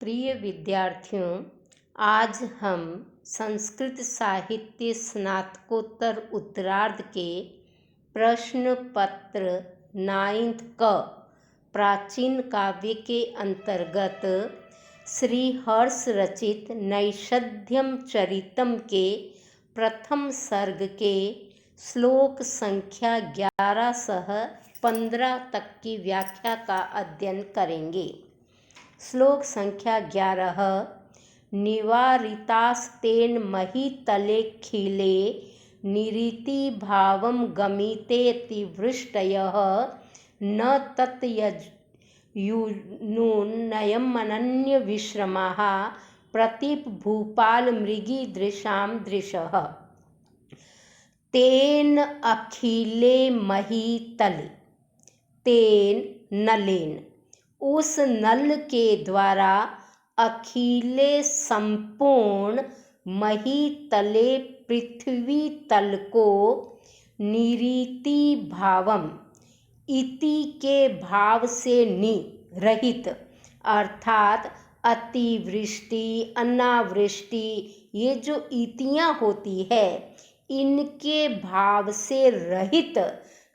प्रिय विद्यार्थियों, आज हम संस्कृत साहित्य स्नातकोत्तर उत्तरार्ध के प्रश्न पत्र 9th क प्राचीन काव्य के अंतर्गत श्री हर्ष रचित नैषध्यम चरितम के प्रथम सर्ग के श्लोक संख्या 11 से 15 तक की व्याख्या का अध्ययन करेंगे। श्लोक संख्या 11। निवारितास्तेन महीतले खिले निरीति भावं गमितेति वृष्टयः न तत्युनून्नयमनन्य विश्रमाः प्रतीप भूपाल मृगीदृशां दृशः। तेन अखिले महीतले, तेन नलेन, उस नल के द्वारा अखिले संपूर्ण महीतले पृथ्वी तल को निरीति भावम, इति के भाव से रहित अर्थात अतिवृष्टि अनावृष्टि, ये जो इतियाँ होती है इनके भाव से रहित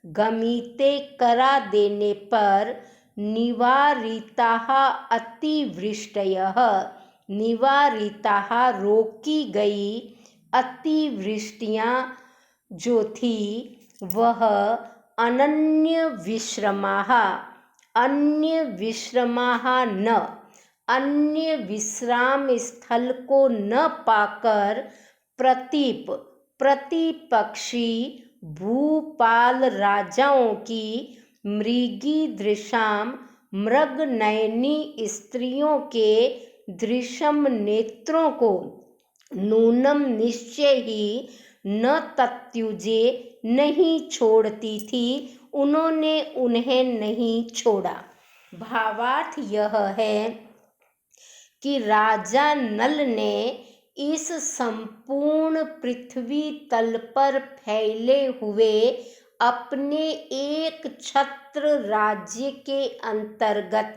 गमिते करा देने पर निवारिताः अतिवृष्टयः, निवारिताः रोकी गई अतिवृष्टियाँ जो थी वह अनन्य विश्रमाः, अन्य विश्रमाः न, अन्य विश्राम स्थल को न पाकर प्रतीप, प्रतिपक्षी भूपाल राजाओं की मृगी दृशाम, मृग नयनी स्त्रियों के दृशम नेत्रों को नूनम निश्चय ही न तत्युजे नहीं छोड़ती थी, उन्होंने उन्हें नहीं छोड़ा। भावार्थ यह है कि राजा नल ने इस संपूर्ण पृथ्वी तल पर फैले हुए अपने एक छत्र राज्य के अंतर्गत,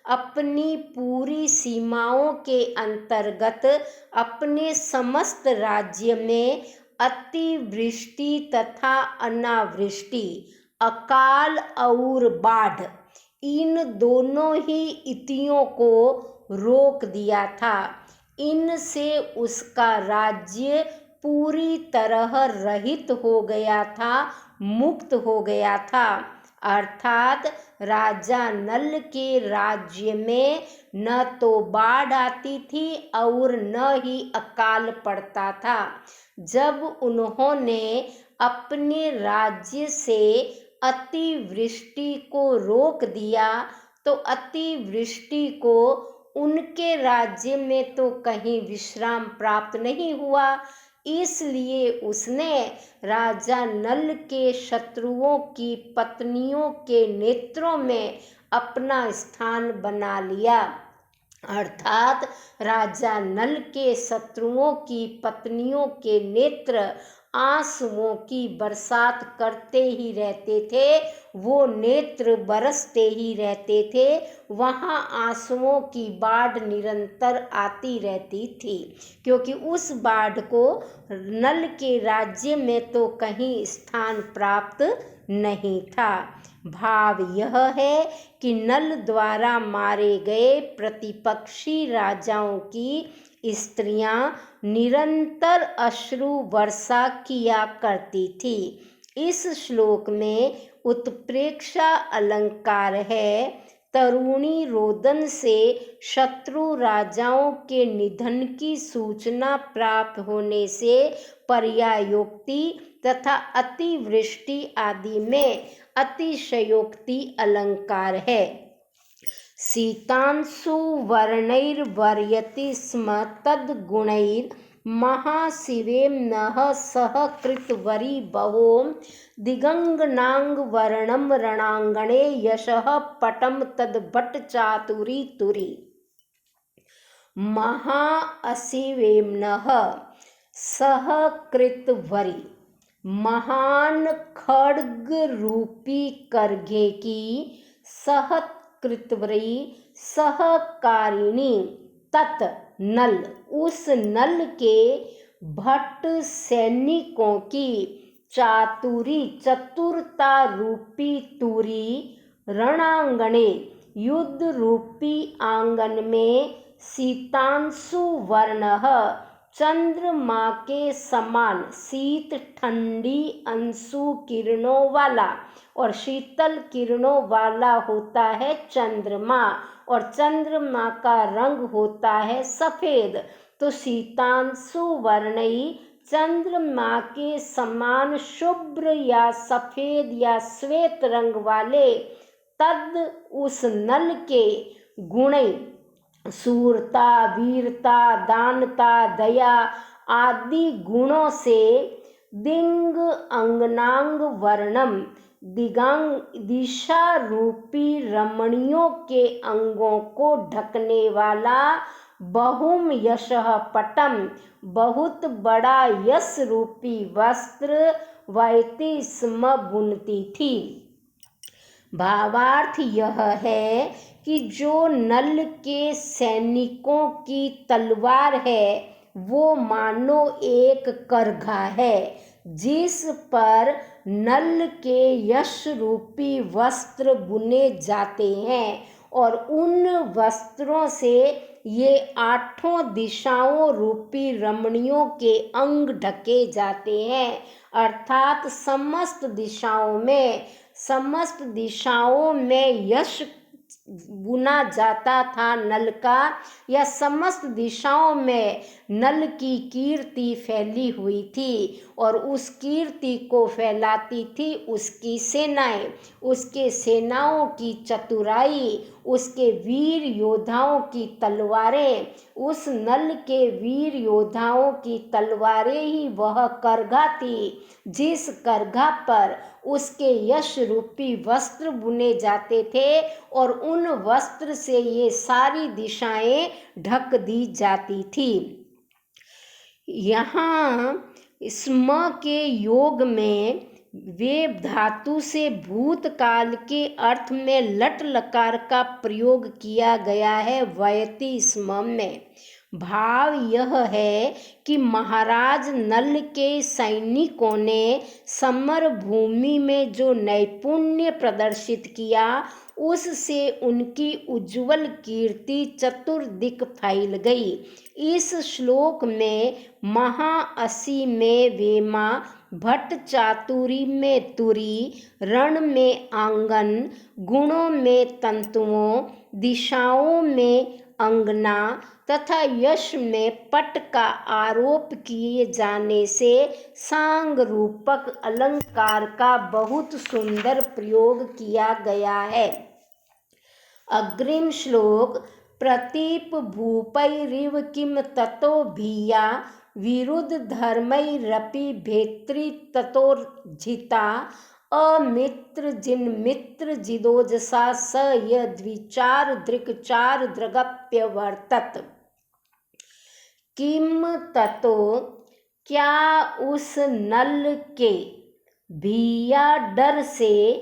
अपनी पूरी सीमाओं के अंतर्गत, अपने समस्त राज्य में अतिवृष्टि तथा अनावृष्टि, अकाल और बाढ़, इन दोनों ही इतियों को रोक दिया था। इनसे उसका राज्य पूरी तरह रहित हो गया था, मुक्त हो गया था। अर्थात राजा नल के राज्य में न तो बाढ़ आती थी और न ही अकाल पड़ता था। जब उन्होंने अपने राज्य से अतिवृष्टि को रोक दिया तो अतिवृष्टि को उनके राज्य में तो कहीं विश्राम प्राप्त नहीं हुआ, इसलिए उसने राजा नल के शत्रुओं की पत्नियों के नेत्रों में अपना स्थान बना लिया। अर्थात राजा नल के शत्रुओं की पत्नियों के नेत्र आंसुओं की बरसात करते ही रहते थे, वो नेत्र बरसते ही रहते थे, वहाँ आंसुओं की बाढ़ निरंतर आती रहती थी, क्योंकि उस बाढ़ को नल के राज्य में तो कहीं स्थान प्राप्त नहीं था। भाव यह है कि नल द्वारा मारे गए प्रतिपक्षी राजाओं की स्त्रियां निरंतर अश्रु वर्षा किया करती थी। इस श्लोक में उत्प्रेक्षा अलंकार है। तरुणी रोदन से शत्रु राजाओं के निधन की सूचना प्राप्त होने से पर्यायोक्ति तथा अतिवृष्टि आदि में अतिशयोक्ति अलंकार है। शीतांशु वर्णैर्वर्यति स्म तद्गुणैर् महाशिवेम्नः सह कृतवरी बहो दिगंगनांग वर्णम रणांगणे यशः पटम तद्भट चातुरी तुरी। महाशिवेम्नः सह कृतवरी, महान खड्ग रूपी करघे की सहकृतवरी सहकारिणी तत् नल, उस नल के भट्ट सैनिकों की चातुरी चतुरता रूपी तुरी रणांगणे, युद्ध रूपी आंगन में शीतांशु वर्णः, चंद्रमा के समान शीत ठंडी अंशु किरणों वाला, और शीतल किरणों वाला होता है चंद्रमा, और चंद्रमा का रंग होता है सफेद। तो शीतांशु वर्णई चंद्रमा के समान शुभ्र या सफेद या श्वेत रंग वाले तद उस नल के गुणई सूरता, वीरता, दानता, दया आदि गुणों से दिंग अंगनांग वर्णम, दिशा रूपी रमणियों के अंगों को ढकने वाला बहुम यशः पटम, बहुत बड़ा यश रूपी वस्त्र वैती स्म बुनती थी। भावार्थ यह है कि जो नल के सैनिकों की तलवार है वो मानो एक करघा है जिस पर नल के यश रूपी वस्त्र बुने जाते हैं, और उन वस्त्रों से ये आठों दिशाओं रूपी रमणियों के अंग ढके जाते हैं। अर्थात समस्त दिशाओं में यश बुना जाता था नल का, या समस्त दिशाओं में नल की कीर्ति फैली हुई थी, और उस कीर्ति को फैलाती थी उसकी सेनाएं, उसके सेनाओं की चतुराई, उसके वीर योद्धाओं की तलवारें। उस नल के वीर योद्धाओं की तलवारें ही वह करघा थी जिस करघा पर उसके यश रूपी वस्त्र बुने जाते थे, और उन वस्त्र से ये सारी दिशाएं ढक दी जाती थी। यहाँ स्म के योग में वेब धातु से भूतकाल के अर्थ में लट लकार का प्रयोग किया गया है वयति स्म में। भाव यह है कि महाराज नल के सैनिकों ने समर भूमि में जो नैपुण्य प्रदर्शित किया उससे उनकी उज्जवल कीर्ति चतुर्दिक फैल गई। इस श्लोक में महाअसी में वेमा, भट्ट चातुरी में तुरी, रण में आंगन, गुणों में तंतुओं, दिशाओं में अंगना तथा यश में पट का आरोप किए जाने से सांग रूपक अलंकार का बहुत सुंदर प्रयोग किया गया है। अग्रिम श्लोक प्रतीप भूपैरिव किम ततो भिया, विरुद्ध धर्मैरपि भेत्री ततोर्जिता, अमित्र जिन मित्र जिदोजसा स यद्विचार दृक्चार दृगप्यवर्तत। किम ततो, क्या उस नल के, भिया डर से,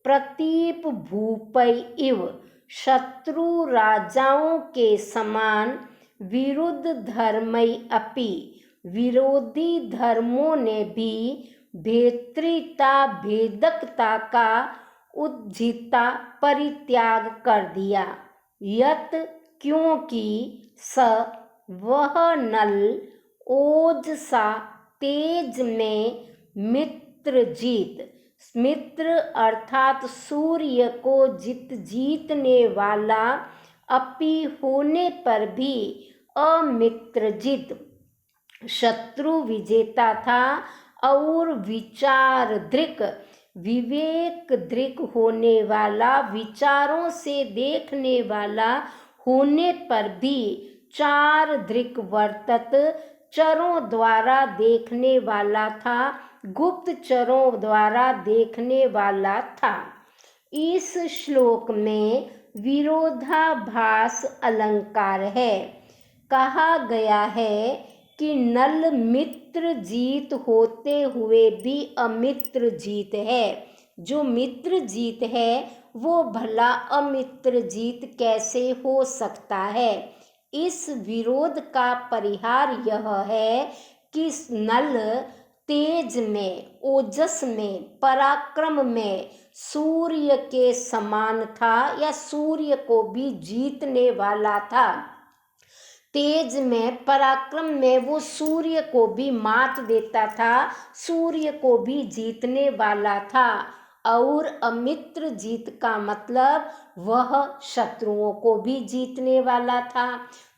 प्रतीप भूपै इव, शत्रु राजाओं के समान, विरुद्ध धर्मै अपि, विरोधी धर्मों ने भी, भेत्रिता भेदकता का, उज्झिता परित्याग कर दिया। यत क्योंकि, स वह नल, ओजसा तेज में, मित्रजीत, मित्र अर्थात सूर्य को जीतने वाला, अपि होने पर भी, अमित्रजित शत्रु विजेता था, और विचार दृक विवेक दृक होने वाला, विचारों से देखने वाला होने पर भी, चार दृक वर्तत चरों द्वारा देखने वाला था, गुप्त चरों द्वारा देखने वाला था। इस श्लोक में विरोधाभास अलंकार है। कहा गया है कि नल मित्र जीत होते हुए भी अमित्र जीत है। जो मित्र जीत है वो भला अमित्र जीत कैसे हो सकता है। इस विरोध का परिहार यह है कि नल तेज में, ओजस में, पराक्रम में सूर्य के समान था या सूर्य को भी जीतने वाला था। तेज में, पराक्रम में वो सूर्य को भी मात देता था, सूर्य को भी जीतने वाला था। और अमित्र जीत का मतलब वह शत्रुओं को भी जीतने वाला था।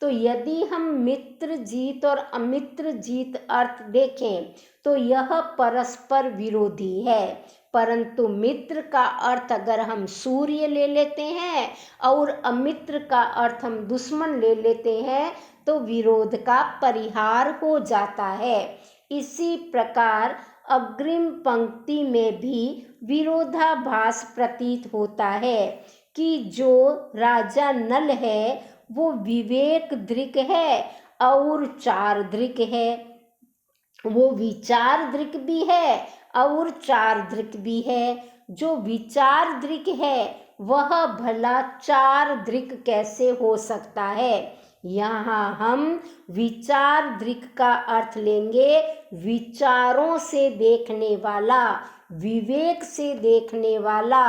तो यदि हम मित्र जीत और अमित्र जीत अर्थ देखें तो यह परस्पर विरोधी है, परंतु मित्र का अर्थ अगर हम सूर्य ले लेते हैं और अमित्र का अर्थ हम दुश्मन ले लेते हैं तो विरोध का परिहार हो जाता है। इसी प्रकार अग्रिम पंक्ति में भी विरोधाभास प्रतीत होता है कि जो राजा नल है वो विवेक दृक है और चारदृक है, वो विचार दृक भी है और चारदृक भी है। जो विचार दृक है वह भला चारदृक कैसे हो सकता है? यहाँ हम विचार दृक का अर्थ लेंगे विचारों से देखने वाला, विवेक से देखने वाला,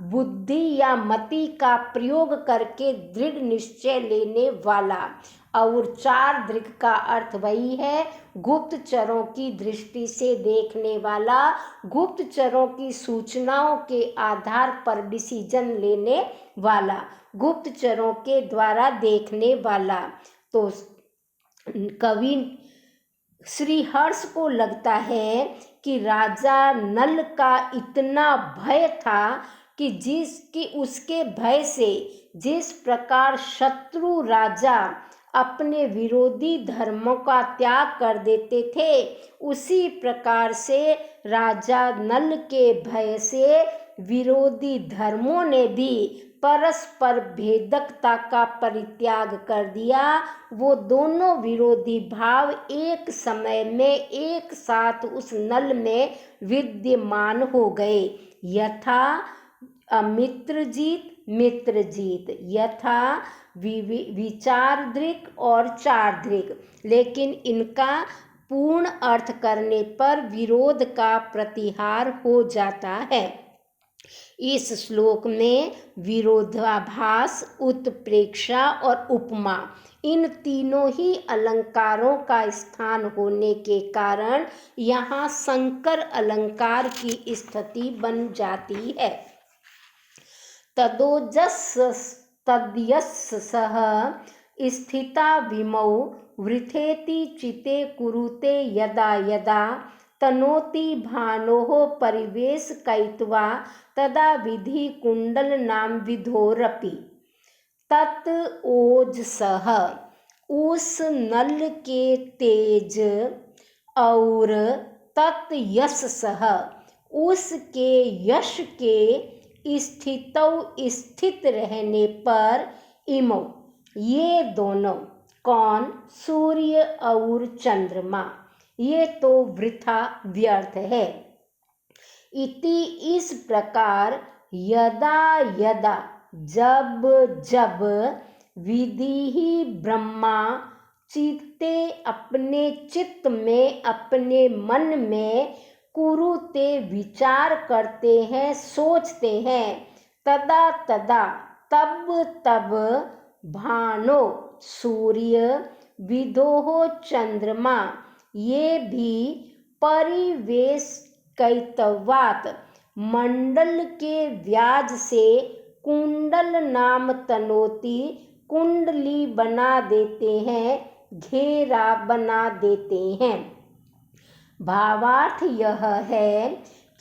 बुद्धि या मति का प्रयोग करके दृढ़ निश्चय लेने वाला। और चारदृक का अर्थ वही है गुप्तचरों की दृष्टि से देखने वाला, गुप्तचरों की सूचनाओं के आधार पर डिसीजन लेने वाला, गुप्तचरों के द्वारा देखने वाला। तो कवि श्री हर्ष को लगता है कि राजा नल का इतना भय था कि उसके भय से जिस प्रकार शत्रु राजा अपने विरोधी धर्मों का त्याग कर देते थे, उसी प्रकार से राजा नल के भय से विरोधी धर्मों ने भी परस्पर भेदकता का परित्याग कर दिया। वो दोनों विरोधी भाव एक समय में एक साथ उस नल में विद्यमान हो गए। यथा अमित्र जीत, मित्र जीत, यथा विचार दृक और चार दृक। लेकिन इनका पूर्ण अर्थ करने पर विरोध का प्रतिहार हो जाता है। इस श्लोक में विरोधाभास, उत्प्रेक्षा और उपमा इन तीनों ही अलंकारों का स्थान होने के कारण यहाँ संकर अलंकार की स्थिति बन जाती है। तदोजस् तद्यस् सह स्थिता विमौ वृथेति चिते कुरुते यदा यदा तनोति भानोः परिवेश कैत्वा तदा विधि कुंडल नाम विधोरपि। तत् ओजसः उस नल के तेज और तत् यशसः उसके यश के स्थित रहने पर इमौ ये दोनों कौन? सूर्य और चंद्रमा, ये तो वृथा व्यर्थ है। इति इस प्रकार यदा यदा जब जब विधि ही ब्रह्मा चित्ते अपने चित्त में अपने मन में कुरुते विचार करते हैं, सोचते हैं, तदा तदा तब तब भानो सूर्य विदोहो चंद्रमा ये भी परिवेश कैतवात मंडल के व्याज से कुंडल नाम तनोती कुंडली बना देते हैं, घेरा बना देते हैं। भावार्थ यह है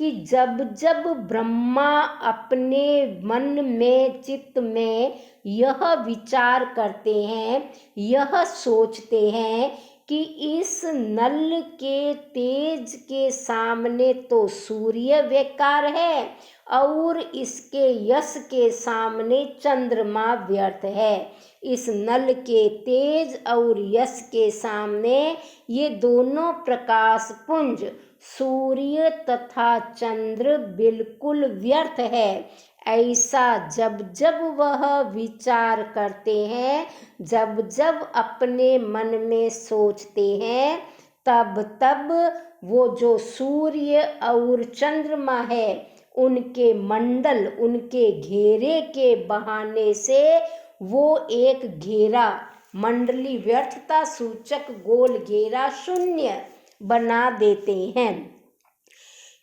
कि जब जब ब्रह्मा अपने मन में चित्त में यह विचार करते हैं, यह सोचते हैं कि इस नल के तेज के सामने तो सूर्य बेकार है और इसके यश के सामने चंद्रमा व्यर्थ है। इस नल के तेज और यश के सामने ये दोनों प्रकाश पुंज सूर्य तथा चंद्र बिल्कुल व्यर्थ है। ऐसा जब जब वह विचार करते हैं, जब जब अपने मन में सोचते हैं, तब तब वो जो सूर्य और चंद्रमा है उनके मंडल, उनके घेरे के बहाने से वो एक घेरा, मंडली व्यर्थता सूचक गोल घेरा शून्य बना देते हैं।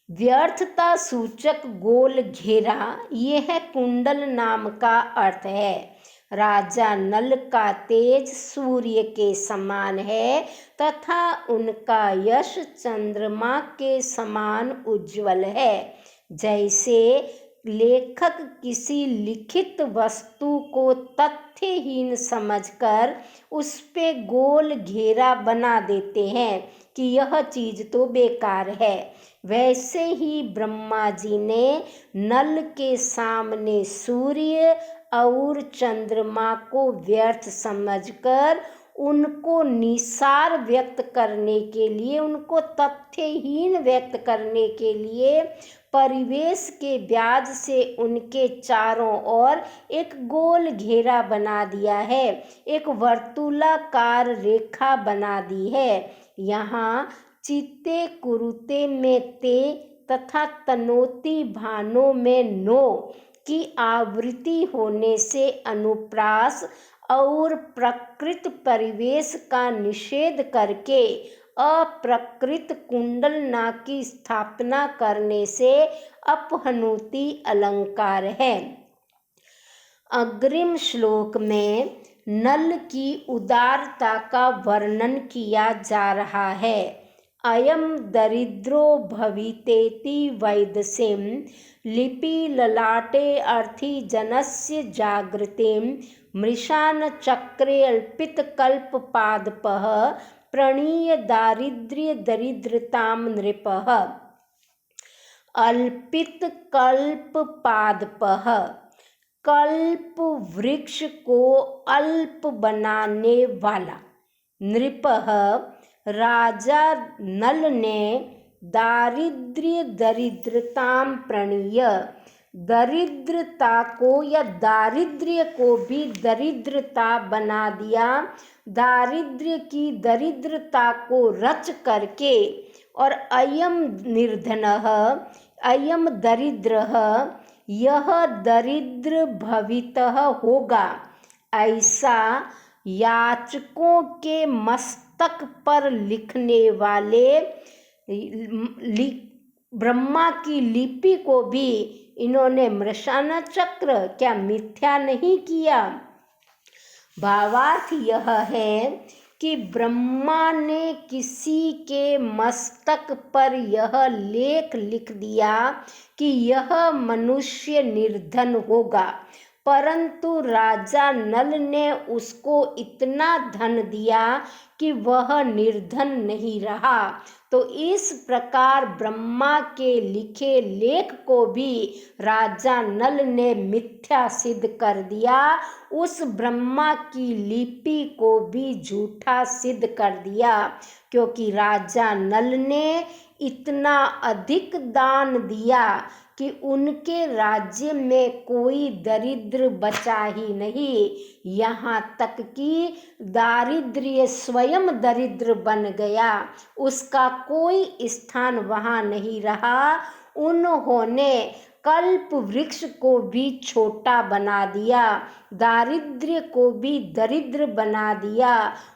व्यर्थता सूचक गोल घेरा यह कुंडल नाम का अर्थ है। राजा नल का तेज सूर्य के समान है तथा उनका यश चंद्रमा के समान उज्जवल है। जैसे लेखक किसी लिखित वस्तु को तथ्यहीन समझकर उस पे गोल घेरा बना देते हैं कि यह चीज तो बेकार है, वैसे ही ब्रह्मा जी ने नल के सामने सूर्य और चंद्रमा को व्यर्थ समझकर उनको निसार व्यक्त करने के लिए, उनको तथ्यहीन व्यक्त करने के लिए परिवेश के व्याज से उनके चारों ओर एक गोल घेरा बना दिया है, एक वर्तुलाकार रेखा बना दी है। यहाँ चित्ते कुरुते में ते तथा तनोति भानो में नो की आवृत्ति होने से अनुप्रास और प्रकृत परिवेश का निषेध करके अप्रकृत कुंडलना की स्थापना करने से अपहनुति अलंकार है। अग्रिम श्लोक में नल की उदारता का वर्णन किया जा रहा है। अयम दरिद्रो भवितेति वैदसीं लिपि ललाटे अर्थी जनस्य जागृतिं मृषान चक्रे अल्पित कल्प पादपः प्रणीय दारिद्र्य दरिद्रतां नृपः। अल्पित कल्प पादपः, कल्प वृक्ष को अल्प बनाने वाला। नृपः, राजा नल ने दारिद्र्य दरिद्रताम प्रणीय, दरिद्रता को या दारिद्र्य को भी दरिद्रता बना दिया, दारिद्र्य की दरिद्रता को रच करके। और अयम निर्धनः, अयम दरिद्रः, यह दरिद्र भवितः होगा, ऐसा याचकों के मस्तक पर लिखने वाले ब्रह्मा की लिपि को भी इन्होंने मृषाना चक्र क्या मिथ्या नहीं किया। भावार्थ यह है कि ब्रह्मा ने किसी के मस्तक पर यह लेख लिख दिया कि यह मनुष्य निर्धन होगा, परंतु राजा नल ने उसको इतना धन दिया कि वह निर्धन नहीं रहा। तो इस प्रकार ब्रह्मा के लिखे लेख को भी राजा नल ने मिथ्या सिद्ध कर दिया, उस ब्रह्मा की लिपि को भी झूठा सिद्ध कर दिया, क्योंकि राजा नल ने इतना अधिक दान दिया कि उनके राज्य में कोई दरिद्र बचा ही नहीं, यहाँ तक कि दारिद्र्य स्वयं दरिद्र बन गया, उसका कोई स्थान वहाँ नहीं रहा। उन्होंने कल्प वृक्ष को भी छोटा बना दिया, दारिद्र्य को भी दरिद्र बना दिया,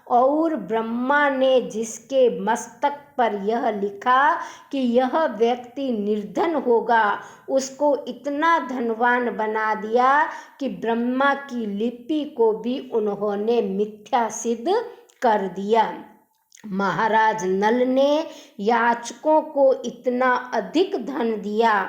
और ब्रह्मा ने जिसके मस्तक पर यह लिखा कि यह व्यक्ति निर्धन होगा, उसको इतना धनवान बना दिया कि ब्रह्मा की लिपि को भी उन्होंने मिथ्या सिद्ध कर दिया। महाराज नल ने याचकों को इतना अधिक धन दिया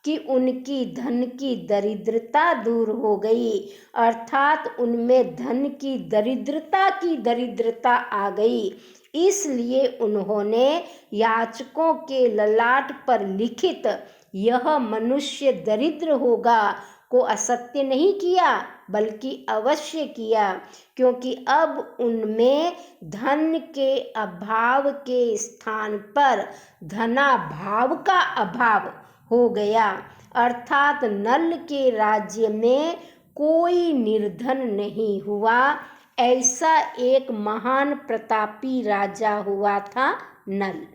कि उनकी धन की दरिद्रता दूर हो गई, अर्थात उनमें धन की दरिद्रता आ गई। इसलिए उन्होंने याचकों के ललाट पर लिखित यह मनुष्य दरिद्र होगा को असत्य नहीं किया, बल्कि अवश्य किया, क्योंकि अब उनमें धन के अभाव के स्थान पर धनाभाव का अभाव हो गया, अर्थात नल के राज्य में कोई निर्धन नहीं हुआ। ऐसा एक महान प्रतापी राजा हुआ था नल।